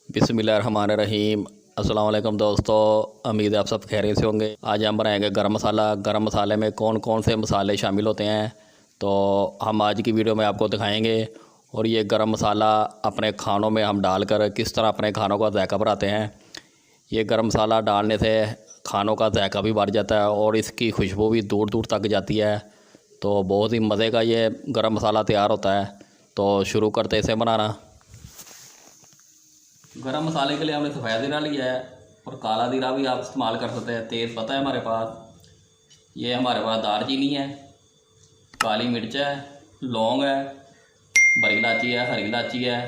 बिस्मिल्लाहिर्रहमानिर्रहीम। अस्सलाम वालेकुम दोस्तों, उम्मीद है आप सब खैरियत से होंगे। आज हम बनाएंगे गरम मसाला। गरम मसाले में कौन कौन से मसाले शामिल होते हैं तो हम आज की वीडियो में आपको दिखाएंगे। और ये गरम मसाला अपने खानों में हम डालकर किस तरह अपने खानों का जायका बढ़ाते हैं। ये गरम मसाला डालने से खानों का जायका भी बढ़ जाता है और इसकी खुशबू भी दूर दूर तक जाती है। तो बहुत ही मज़े का ये गरम मसाला तैयार होता है। तो शुरू करते हैं इसे बनाना। गरम मसाले के लिए हमने सफ़ेद ज़ीरा लिया है और काला ज़ीरा भी आप इस्तेमाल कर सकते हैं। तेज़ पत्ता है हमारे पास, ये हमारे पास दालचीनी है, काली मिर्च है, लौंग है, बड़ी इलायची है, हरी इलायची है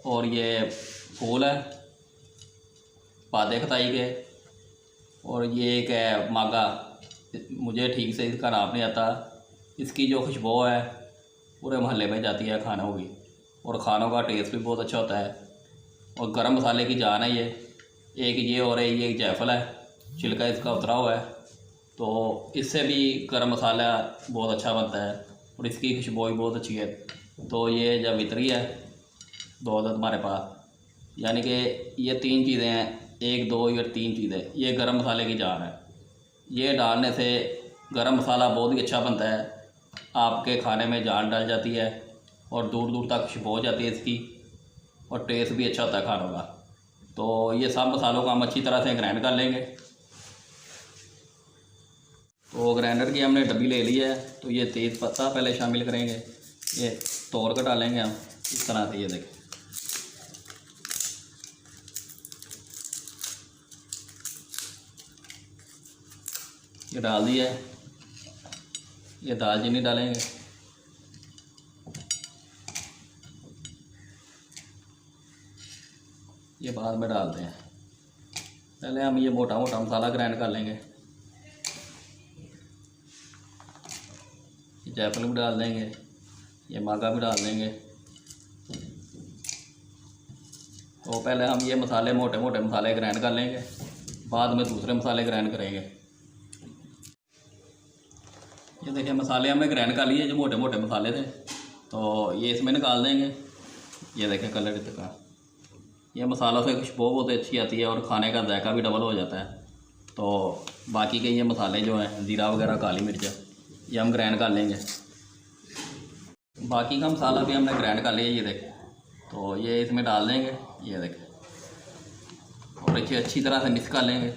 और ये फूल है पादे खताई के। और ये एक है मागा, मुझे ठीक से इसका नाम नहीं आता। इसकी जो खुशबू है पूरे महल्ले में जाती है खानों की और खानों का टेस्ट भी बहुत अच्छा होता है। और गरम मसाले की जान है ये। एक ये और है, ये जायफल है, छिलका इसका उतरा हुआ है, तो इससे भी गरम मसाला बहुत अच्छा बनता है और इसकी खुशबू भी बहुत अच्छी है। तो ये जावित्री है, दो अदद हमारे पास, यानी कि ये तीन चीज़ें हैं, एक दो या तीन चीज़ें, ये गरम मसाले की जान है। ये डालने से गरम मसाला बहुत ही अच्छा बनता है, आपके खाने में जान डल जाती है और दूर दूर तक खुशबू हो जाती है इसकी और टेस्ट भी अच्छा होता है खानों का। तो ये सब मसालों को हम अच्छी तरह से ग्राइंड कर लेंगे। तो ग्राइंडर की हमने डब्बी ले ली है, तो ये तेज़ पत्ता पहले शामिल करेंगे, ये तोड़ कर डालेंगे हम इस तरह से। ये देखें, ये डाल दिया है। ये दालचीनी डालेंगे, ये बाद में डालते हैं। पहले हम ये मोटा मोटा मसाला ग्राइंड कर लेंगे। जायफल भी डाल देंगे, ये मागा भी डाल देंगे। तो पहले हम ये मसाले मोटे मोटे मसाले ग्राइंड कर लेंगे, बाद में दूसरे मसाले ग्राइंड करेंगे। ये देखिए मसाले हमने ग्राइंड कर लिए, जो मोटे मोटे मसाले थे, तो ये इसमें निकाल देंगे। ये देखें कलर इसका, ये मसालों से खुशबू बहुत अच्छी आती है और खाने का जायका भी डबल हो जाता है। तो बाकी के ये मसाले जो हैं, ज़ीरा वगैरह, काली मिर्च, ये हम ग्राइंड कर लेंगे। बाकी का मसाला भी हमने ग्राइंड कर लिया, ये देखें। तो ये इसमें डाल देंगे, ये देखें, और इसे अच्छी तरह से मिक्स कर लेंगे।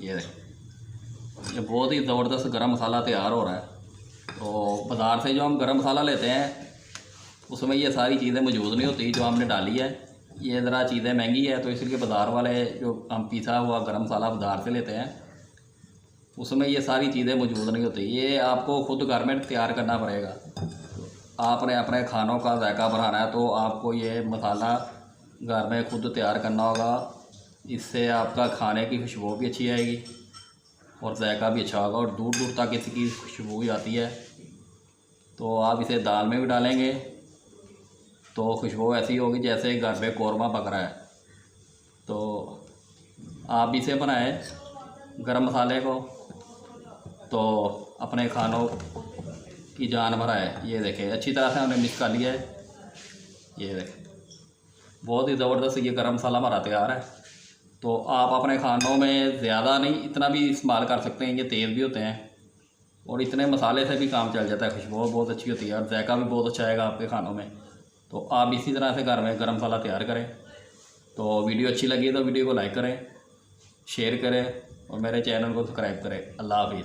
ये देखें, ये बहुत ही ज़बरदस्त गरम मसाला तैयार हो रहा है। तो बाज़ार से जो हम गरम मसाला लेते हैं उसमें ये सारी चीज़ें मौजूद नहीं होती जो हमने डाली है। ये ज़रा चीज़ें महंगी है, तो इसलिए बाज़ार वाले जो हम पिसा हुआ गरम मसाला बाज़ार से लेते हैं उसमें ये सारी चीज़ें मौजूद नहीं होती। ये आपको खुद घर में तैयार करना पड़ेगा। आपने अपने खानों का जायका बढ़ाना है तो आपको ये मसाला घर में खुद तैयार करना होगा। इससे आपका खाने की खुशबू भी अच्छी आएगी और जायका भी अच्छा होगा और दूर दूर तक इसकी खुशबू भी आती है। तो आप इसे दाल में भी डालेंगे तो खुशबू ऐसी होगी जैसे घर में कौरमा पक रहा है। तो आप इसे बनाएं गरम मसाले को, तो अपने खानों की जान भराए। ये देखें, अच्छी तरह से हमने मिक्स कर लिया है। ये देखें, बहुत ही ज़बरदस्त ये गरम मसाला हमारा तैयार है। तो आप अपने खानों में ज़्यादा नहीं, इतना भी इस्तेमाल कर सकते हैं, ये तेज़ भी होते हैं और इतने मसाले से भी काम चल जाता है। खुशबू बहुत अच्छी होती है और जायका भी बहुत अच्छा आएगा आपके खानों में। तो आप इसी तरह से घर में गरम मसाला तैयार करें। तो वीडियो अच्छी लगी तो वीडियो को लाइक करें, शेयर करें और मेरे चैनल को सब्सक्राइब करें। अल्लाह हाफिज़।